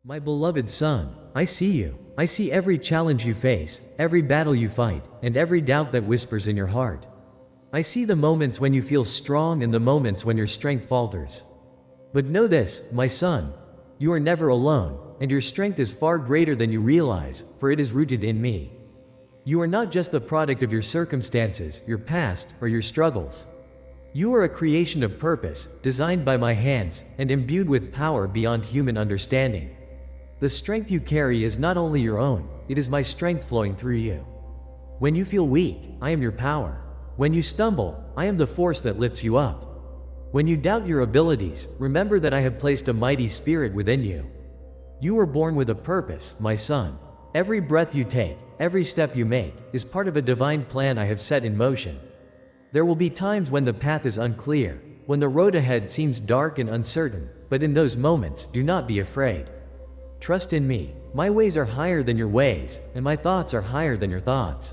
My beloved son, I see you. I see every challenge you face, every battle you fight, and every doubt that whispers in your heart. I see the moments when you feel strong and the moments when your strength falters. But know this, my son, you are never alone, and your strength is far greater than you realize, for it is rooted in me. You are not just the product of your circumstances, your past, or your struggles. You are a creation of purpose, designed by my hands, and imbued with power beyond human understanding. The strength you carry is not only your own, it is my strength flowing through you. When you feel weak, I am your power. When you stumble, I am the force that lifts you up. When you doubt your abilities, remember that I have placed a mighty spirit within you. You were born with a purpose, my son. Every breath you take, every step you make, is part of a divine plan I have set in motion. There will be times when the path is unclear, when the road ahead seems dark and uncertain, but in those moments, do not be afraid. Trust in me. My ways are higher than your ways, and my thoughts are higher than your thoughts.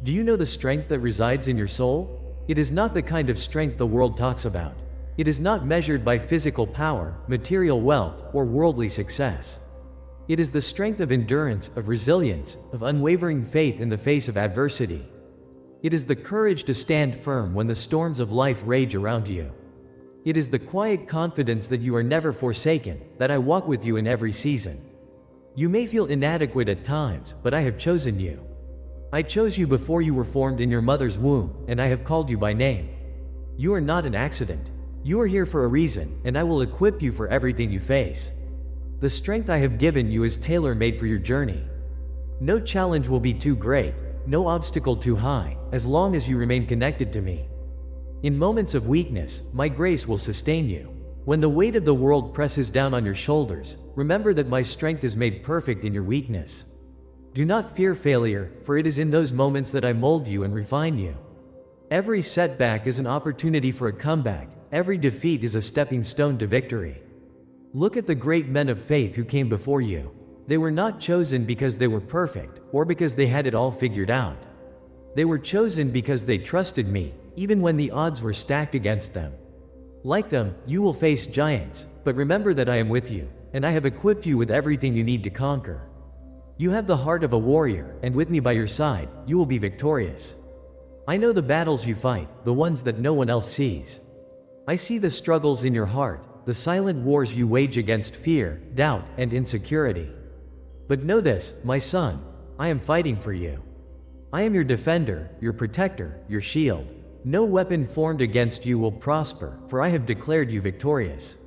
Do you know the strength that resides in your soul? It is not the kind of strength the world talks about. It is not measured by physical power, material wealth, or worldly success. It is the strength of endurance, of resilience, of unwavering faith in the face of adversity. It is the courage to stand firm when the storms of life rage around you. It is the quiet confidence that you are never forsaken, that I walk with you in every season. You may feel inadequate at times, but I have chosen you. I chose you before you were formed in your mother's womb, and I have called you by name. You are not an accident. You are here for a reason, and I will equip you for everything you face. The strength I have given you is tailor-made for your journey. No challenge will be too great, no obstacle too high, as long as you remain connected to me. In moments of weakness, my grace will sustain you. When the weight of the world presses down on your shoulders, remember that my strength is made perfect in your weakness. Do not fear failure, for it is in those moments that I mold you and refine you. Every setback is an opportunity for a comeback. Every defeat is a stepping stone to victory. Look at the great men of faith who came before you. They were not chosen because they were perfect, or because they had it all figured out. They were chosen because they trusted me, even when the odds were stacked against them. Like them, you will face giants, but remember that I am with you, and I have equipped you with everything you need to conquer. You have the heart of a warrior, and with me by your side, you will be victorious. I know the battles you fight, the ones that no one else sees. I see the struggles in your heart, the silent wars you wage against fear, doubt, and insecurity. But know this, my son, I am fighting for you. I am your defender, your protector, your shield. No weapon formed against you will prosper, for I have declared you victorious.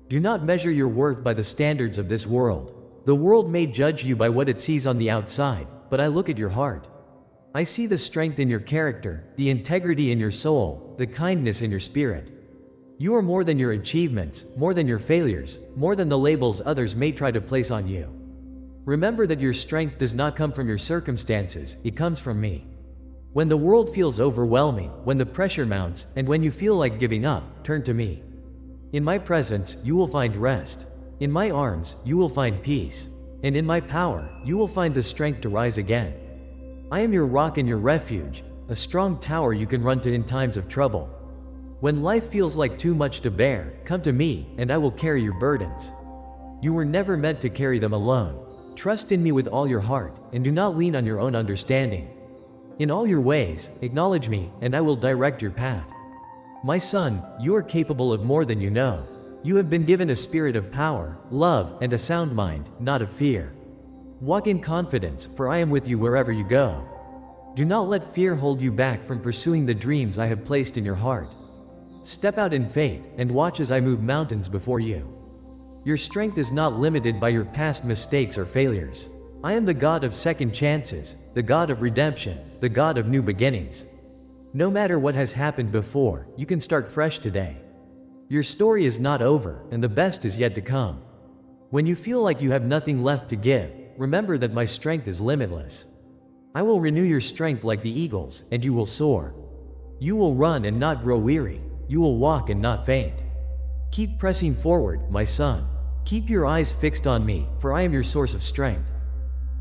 Do not measure your worth by the standards of this world. The world may judge you by what it sees on the outside, but I look at your heart. I see the strength in your character, the integrity in your soul, the kindness in your spirit. You are more than your achievements, more than your failures, more than the labels others may try to place on you. Remember that your strength does not come from your circumstances, it comes from me. When the world feels overwhelming, when the pressure mounts, and when you feel like giving up, turn to me. In my presence, you will find rest. In my arms, you will find peace. And in my power, you will find the strength to rise again. I am your rock and your refuge, a strong tower you can run to in times of trouble. When life feels like too much to bear, come to me, and I will carry your burdens. You were never meant to carry them alone. Trust in me with all your heart, and do not lean on your own understanding. In all your ways, acknowledge me, and I will direct your path. My son, you are capable of more than you know. You have been given a spirit of power, love, and a sound mind, not of fear. Walk in confidence, for I am with you wherever you go. Do not let fear hold you back from pursuing the dreams I have placed in your heart. Step out in faith, and watch as I move mountains before you. Your strength is not limited by your past mistakes or failures. I am the God of second chances, the God of redemption, the God of new beginnings. No matter what has happened before, you can start fresh today. Your story is not over, and the best is yet to come. When you feel like you have nothing left to give, remember that my strength is limitless. I will renew your strength like the eagles, and you will soar. You will run and not grow weary. You will walk and not faint. Keep pressing forward, my son. Keep your eyes fixed on me, for I am your source of strength.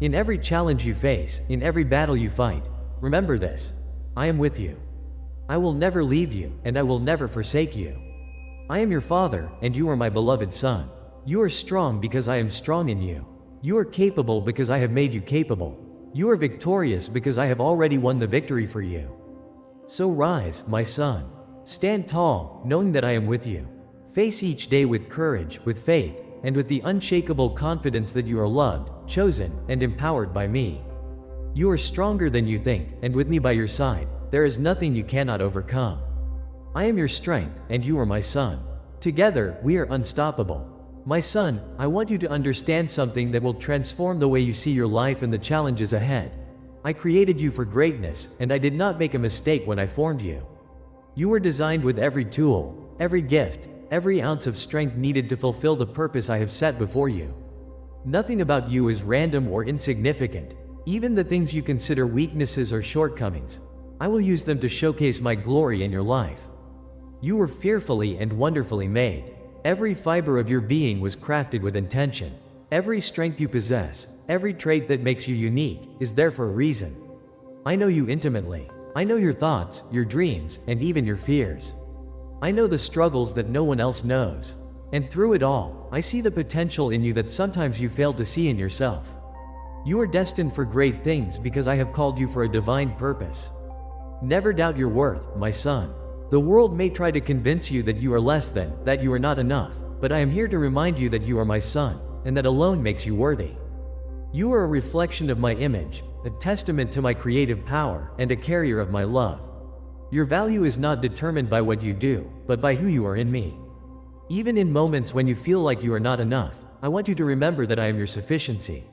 In every challenge you face, in every battle you fight, remember this: I am with you. I will never leave you, and I will never forsake you. I am your father, and you are my beloved son. You are strong because I am strong in you. You are capable because I have made you capable. You are victorious because I have already won the victory for you. So rise, my son. Stand tall, knowing that I am with you. Face each day with courage, with faith, and with the unshakable confidence that you are loved, chosen, and empowered by me. You are stronger than you think, and with me by your side, there is nothing you cannot overcome. I am your strength, and you are my son. Together, we are unstoppable. My son, I want you to understand something that will transform the way you see your life and the challenges ahead. I created you for greatness, and I did not make a mistake when I formed you. You were designed with every tool, every gift, every ounce of strength needed to fulfill the purpose I have set before you. Nothing about you is random or insignificant. Even the things you consider weaknesses or shortcomings, I will use them to showcase my glory in your life. You were fearfully and wonderfully made. Every fiber of your being was crafted with intention. Every strength you possess, every trait that makes you unique, is there for a reason. I know you intimately. I know your thoughts, your dreams, and even your fears. I know the struggles that no one else knows. And through it all, I see the potential in you that sometimes you fail to see in yourself. You are destined for great things because I have called you for a divine purpose. Never doubt your worth, my son. The world may try to convince you that you are less than, that you are not enough, but I am here to remind you that you are my son, and that alone makes you worthy. You are a reflection of my image, a testament to my creative power, and a carrier of my love. Your value is not determined by what you do, but by who you are in me. Even in moments when you feel like you are not enough, I want you to remember that I am your sufficiency.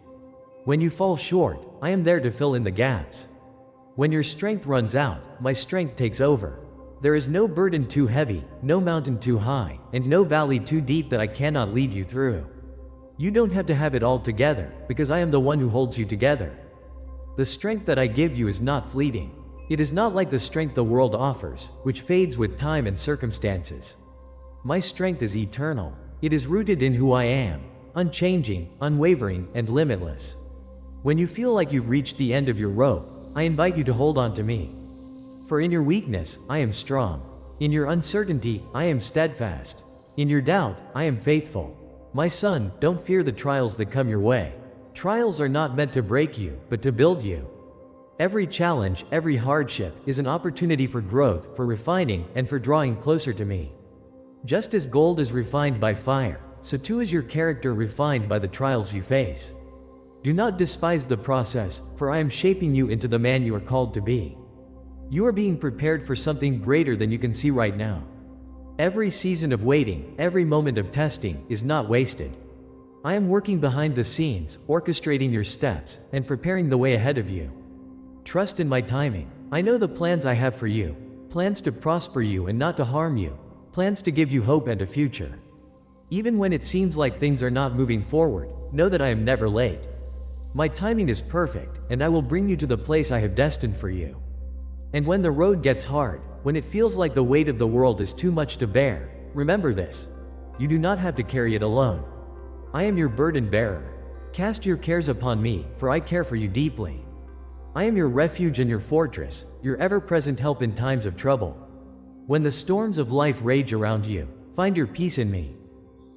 When you fall short, I am there to fill in the gaps. When your strength runs out, my strength takes over. There is no burden too heavy, no mountain too high, and no valley too deep that I cannot lead you through. You don't have to have it all together, because I am the one who holds you together. The strength that I give you is not fleeting. It is not like the strength the world offers, which fades with time and circumstances. My strength is eternal. It is rooted in who I am, unchanging, unwavering, and limitless. When you feel like you've reached the end of your rope, I invite you to hold on to me. For in your weakness, I am strong. In your uncertainty, I am steadfast. In your doubt, I am faithful. My son, don't fear the trials that come your way. Trials are not meant to break you, but to build you. Every challenge, every hardship, is an opportunity for growth, for refining, and for drawing closer to me. Just as gold is refined by fire, so too is your character refined by the trials you face. Do not despise the process, for I am shaping you into the man you are called to be. You are being prepared for something greater than you can see right now. Every season of waiting, every moment of testing, is not wasted. I am working behind the scenes, orchestrating your steps, and preparing the way ahead of you. Trust in my timing. I know the plans I have for you, plans to prosper you and not to harm you, plans to give you hope and a future. Even when it seems like things are not moving forward, know that I am never late. My timing is perfect, and I will bring you to the place I have destined for you. And when the road gets hard, when it feels like the weight of the world is too much to bear, remember this: you do not have to carry it alone. I am your burden bearer. Cast your cares upon me, for I care for you deeply. I am your refuge and your fortress, your ever-present help in times of trouble. When the storms of life rage around you, find your peace in me.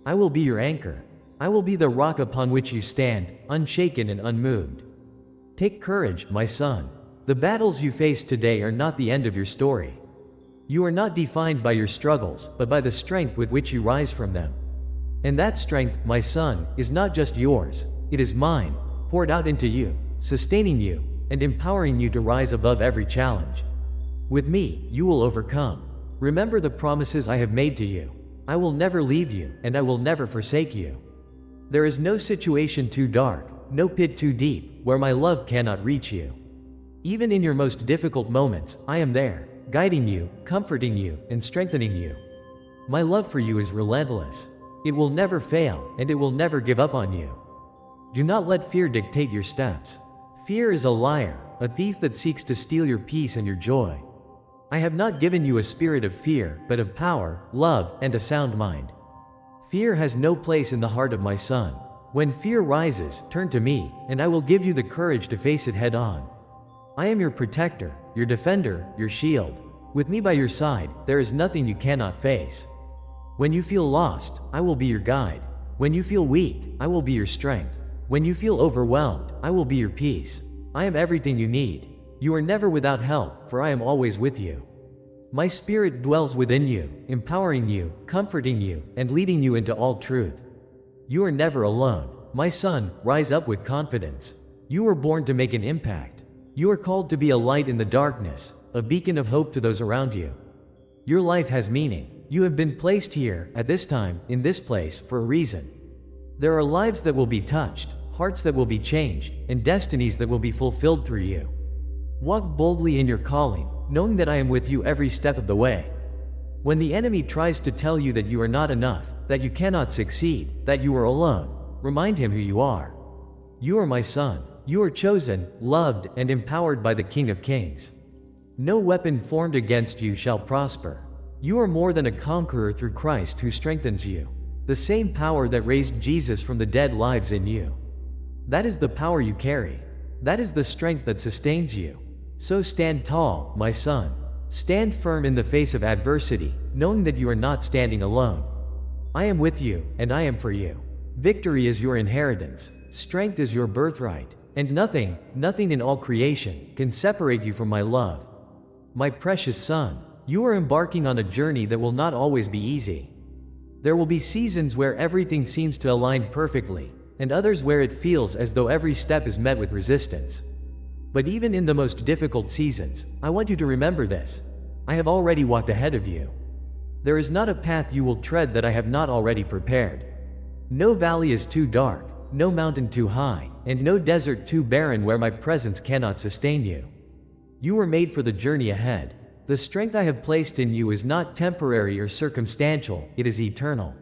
I will be your anchor. I will be the rock upon which you stand, unshaken and unmoved. Take courage, my son. The battles you face today are not the end of your story. You are not defined by your struggles, but by the strength with which you rise from them. And that strength, my son, is not just yours, it is mine, poured out into you, sustaining you, and empowering you to rise above every challenge. With me, you will overcome. Remember the promises I have made to you. I will never leave you, and I will never forsake you. There is no situation too dark, no pit too deep, where my love cannot reach you. Even in your most difficult moments, I am there, guiding you, comforting you, and strengthening you. My love for you is relentless. It will never fail, and it will never give up on you. Do not let fear dictate your steps. Fear is a liar, a thief that seeks to steal your peace and your joy. I have not given you a spirit of fear, but of power, love, and a sound mind. Fear has no place in the heart of my son. When fear rises, turn to me, and I will give you the courage to face it head on. I am your protector, your defender, your shield. With me by your side, there is nothing you cannot face. When you feel lost, I will be your guide. When you feel weak, I will be your strength. When you feel overwhelmed, I will be your peace. I am everything you need. You are never without help, for I am always with you. My spirit dwells within you, empowering you, comforting you, and leading you into all truth. You are never alone. My son, rise up with confidence. You were born to make an impact. You are called to be a light in the darkness, a beacon of hope to those around you. Your life has meaning. You have been placed here, at this time, in this place, for a reason. There are lives that will be touched, hearts that will be changed, and destinies that will be fulfilled through you. Walk boldly in your calling, knowing that I am with you every step of the way. When the enemy tries to tell you that you are not enough, that you cannot succeed, that you are alone, remind him who you are. You are my son. You are chosen, loved, and empowered by the King of Kings. No weapon formed against you shall prosper. You are more than a conqueror through Christ who strengthens you. The same power that raised Jesus from the dead lives in you. That is the power you carry. That is the strength that sustains you. So stand tall, my son. Stand firm in the face of adversity, knowing that you are not standing alone. I am with you, and I am for you. Victory is your inheritance. Strength is your birthright. And nothing in all creation, can separate you from my love. My precious son, you are embarking on a journey that will not always be easy. There will be seasons where everything seems to align perfectly, and others where it feels as though every step is met with resistance. But even in the most difficult seasons, I want you to remember this. I have already walked ahead of you. There is not a path you will tread that I have not already prepared. No valley is too dark, no mountain too high, and no desert too barren where my presence cannot sustain you. You were made for the journey ahead. The strength I have placed in you is not temporary or circumstantial, it is eternal.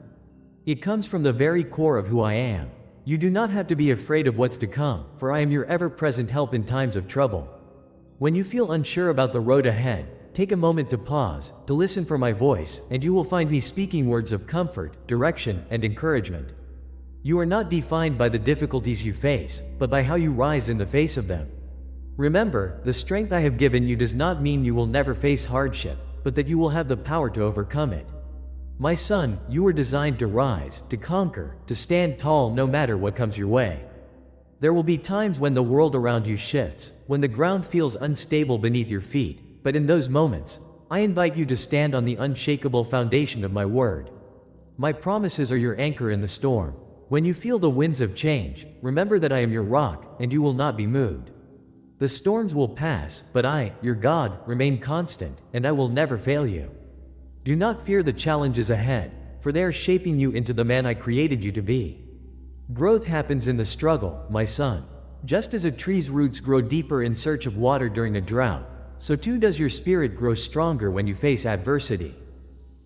It comes from the very core of who I am. You do not have to be afraid of what's to come, for I am your ever-present help in times of trouble. When you feel unsure about the road ahead, take a moment to pause, to listen for my voice, and you will find me speaking words of comfort, direction, and encouragement. You are not defined by the difficulties you face, but by how you rise in the face of them. Remember, the strength I have given you does not mean you will never face hardship, but that you will have the power to overcome it. My son, you were designed to rise, to conquer, to stand tall no matter what comes your way. There will be times when the world around you shifts, when the ground feels unstable beneath your feet, but in those moments, I invite you to stand on the unshakable foundation of my word. My promises are your anchor in the storm. When you feel the winds of change, remember that I am your rock, and you will not be moved. The storms will pass, but I, your God, remain constant, and I will never fail you. Do not fear the challenges ahead, for they are shaping you into the man I created you to be. Growth happens in the struggle, my son. Just as a tree's roots grow deeper in search of water during a drought, so too does your spirit grow stronger when you face adversity.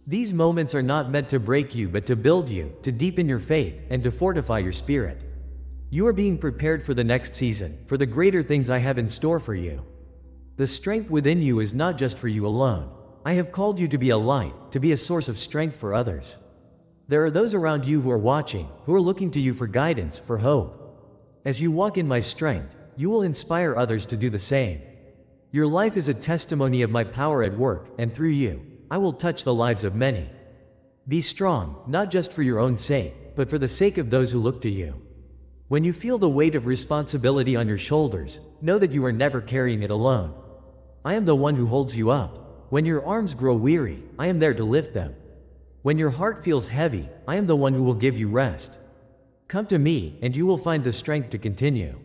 These moments are not meant to break you but to build you, to deepen your faith, and to fortify your spirit. You are being prepared for the next season, for the greater things I have in store for you. The strength within you is not just for you alone. I have called you to be a light, to be a source of strength for others. There are those around you who are watching, who are looking to you for guidance, for hope. As you walk in my strength, you will inspire others to do the same. Your life is a testimony of my power at work, and through you, I will touch the lives of many. Be strong, not just for your own sake, but for the sake of those who look to you. When you feel the weight of responsibility on your shoulders, know that you are never carrying it alone. I am the one who holds you up. When your arms grow weary, I am there to lift them. When your heart feels heavy, I am the one who will give you rest. Come to me, and you will find the strength to continue.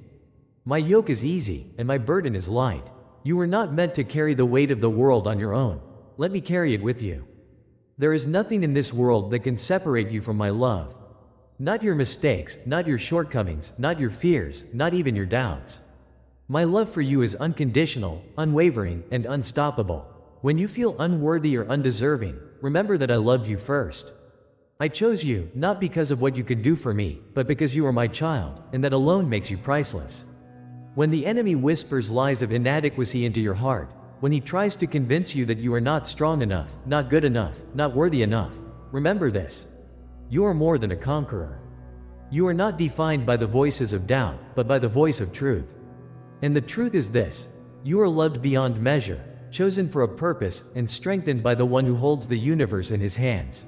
My yoke is easy, and my burden is light. You were not meant to carry the weight of the world on your own. Let me carry it with you. There is nothing in this world that can separate you from my love. Not your mistakes, not your shortcomings, not your fears, not even your doubts. My love for you is unconditional, unwavering, and unstoppable. When you feel unworthy or undeserving, remember that I loved you first. I chose you, not because of what you could do for me, but because you are my child, and that alone makes you priceless. When the enemy whispers lies of inadequacy into your heart, when he tries to convince you that you are not strong enough, not good enough, not worthy enough, remember this. You are more than a conqueror. You are not defined by the voices of doubt, but by the voice of truth. And the truth is this: you are loved beyond measure, chosen for a purpose, and strengthened by the one who holds the universe in his hands.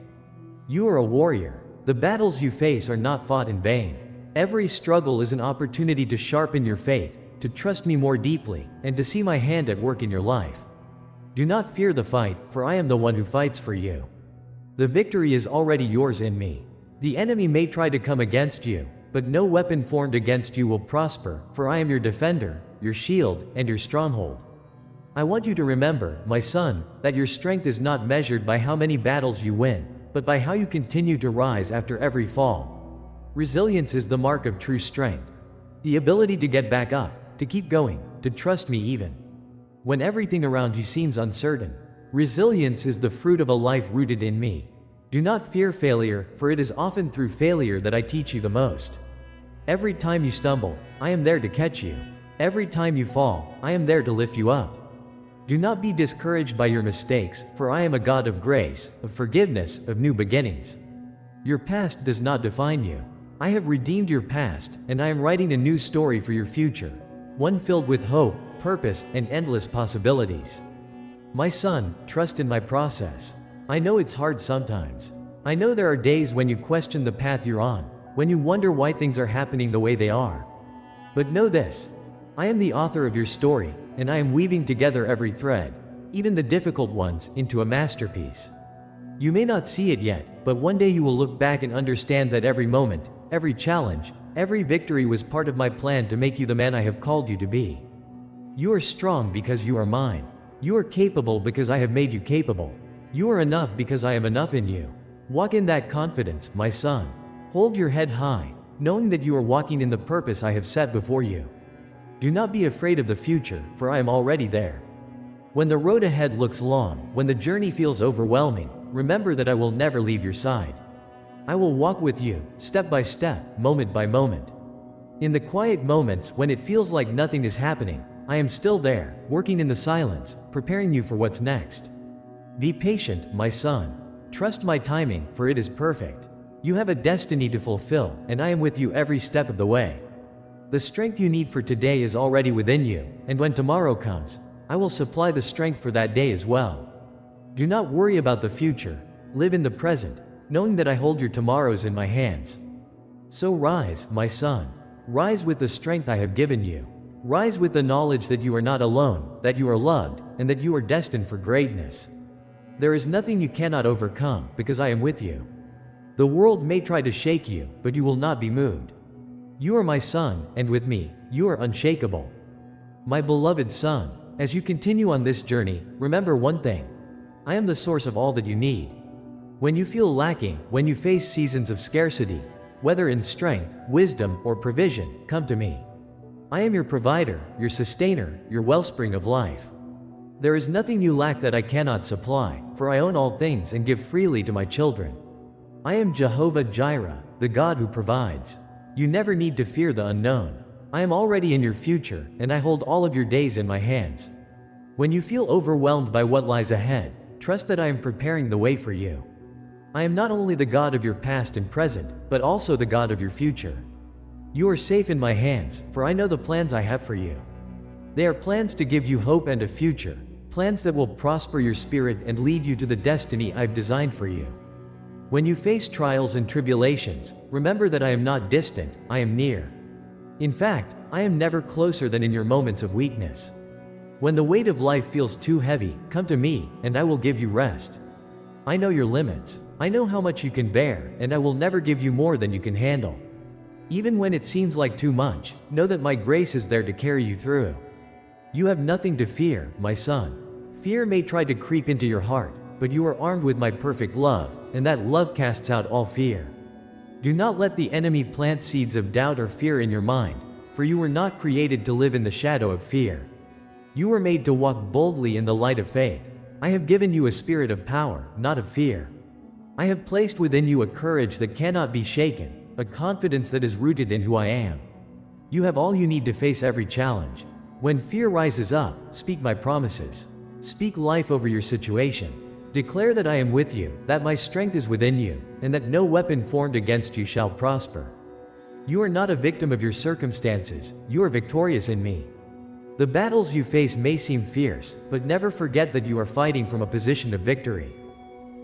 You are a warrior. The battles you face are not fought in vain. Every struggle is an opportunity to sharpen your faith, to trust me more deeply, and to see my hand at work in your life. Do not fear the fight, for I am the one who fights for you. The victory is already yours in me. The enemy may try to come against you, but no weapon formed against you will prosper, for I am your defender, your shield, and your stronghold. I want you to remember, my son, that your strength is not measured by how many battles you win, but by how you continue to rise after every fall. Resilience is the mark of true strength. The ability to get back up, to keep going, to trust me even when everything around you seems uncertain. Resilience is the fruit of a life rooted in me. Do not fear failure, for it is often through failure that I teach you the most. Every time you stumble, I am there to catch you. Every time you fall, I am there to lift you up. Do not be discouraged by your mistakes, for I am a God of grace, of forgiveness, of new beginnings. Your past does not define you. I have redeemed your past, and I am writing a new story for your future, one filled with hope, purpose, and endless possibilities. My son, trust in my process. I know it's hard sometimes. I know there are days when you question the path you're on, when you wonder why things are happening the way they are. But know this: I am the author of your story, and I am weaving together every thread, even the difficult ones, into a masterpiece. You may not see it yet, but one day you will look back and understand that every moment, every challenge, every victory was part of my plan to make you the man I have called you to be. You are strong because you are mine. You are capable because I have made you capable. You are enough because I am enough in you. Walk in that confidence, my son. Hold your head high, knowing that you are walking in the purpose I have set before you. Do not be afraid of the future, for I am already there. When the road ahead looks long, when the journey feels overwhelming, remember that I will never leave your side. I will walk with you, step by step, moment by moment. In the quiet moments when it feels like nothing is happening, I am still there, working in the silence, preparing you for what's next. Be patient, my son. Trust my timing, for it is perfect. You have a destiny to fulfill, and I am with you every step of the way. The strength you need for today is already within you, and when tomorrow comes, I will supply the strength for that day as well. Do not worry about the future. Live in the present, knowing that I hold your tomorrows in my hands. So rise, my son. Rise with the strength I have given you. Rise with the knowledge that you are not alone, that you are loved, and that you are destined for greatness. There is nothing you cannot overcome, because I am with you. The world may try to shake you, but you will not be moved. You are my son, and with me, you are unshakable. My beloved son, as you continue on this journey, remember one thing: I am the source of all that you need. When you feel lacking, when you face seasons of scarcity, whether in strength, wisdom, or provision, come to me. I am your provider, your sustainer, your wellspring of life. There is nothing you lack that I cannot supply, for I own all things and give freely to my children. I am Jehovah Jireh, the God who provides. You never need to fear the unknown. I am already in your future, and I hold all of your days in my hands. When you feel overwhelmed by what lies ahead, trust that I am preparing the way for you. I am not only the God of your past and present, but also the God of your future. You are safe in my hands, for I know the plans I have for you. They are plans to give you hope and a future, plans that will prosper your spirit and lead you to the destiny I've designed for you. When you face trials and tribulations, remember that I am not distant, I am near. In fact, I am never closer than in your moments of weakness. When the weight of life feels too heavy, come to me, and I will give you rest. I know your limits. I know how much you can bear, and I will never give you more than you can handle. Even when it seems like too much, know that my grace is there to carry you through. You have nothing to fear, my son. Fear may try to creep into your heart, but you are armed with my perfect love, and that love casts out all fear. Do not let the enemy plant seeds of doubt or fear in your mind, for you were not created to live in the shadow of fear. You were made to walk boldly in the light of faith. I have given you a spirit of power, not of fear. I have placed within you a courage that cannot be shaken, a confidence that is rooted in who I am. You have all you need to face every challenge. When fear rises up, speak my promises. Speak life over your situation. Declare that I am with you, that my strength is within you, and that no weapon formed against you shall prosper. You are not a victim of your circumstances, you are victorious in me. The battles you face may seem fierce, but never forget that you are fighting from a position of victory.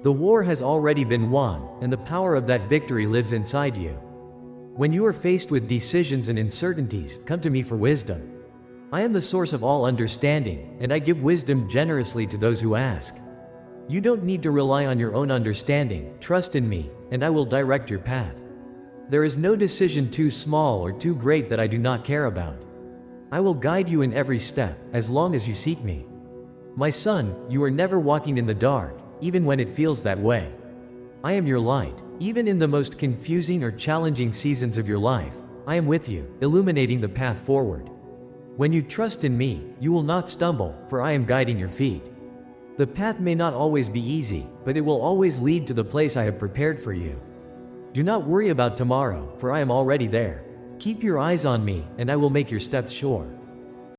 The war has already been won, and the power of that victory lives inside you. When you are faced with decisions and uncertainties, come to me for wisdom. I am the source of all understanding, and I give wisdom generously to those who ask. You don't need to rely on your own understanding, trust in me, and I will direct your path. There is no decision too small or too great that I do not care about. I will guide you in every step, as long as you seek me. My son, you are never walking in the dark, even when it feels that way. I am your light. Even in the most confusing or challenging seasons of your life, I am with you, illuminating the path forward. When you trust in me, you will not stumble, for I am guiding your feet. The path may not always be easy, but it will always lead to the place I have prepared for you. Do not worry about tomorrow, for I am already there. Keep your eyes on me, and I will make your steps sure.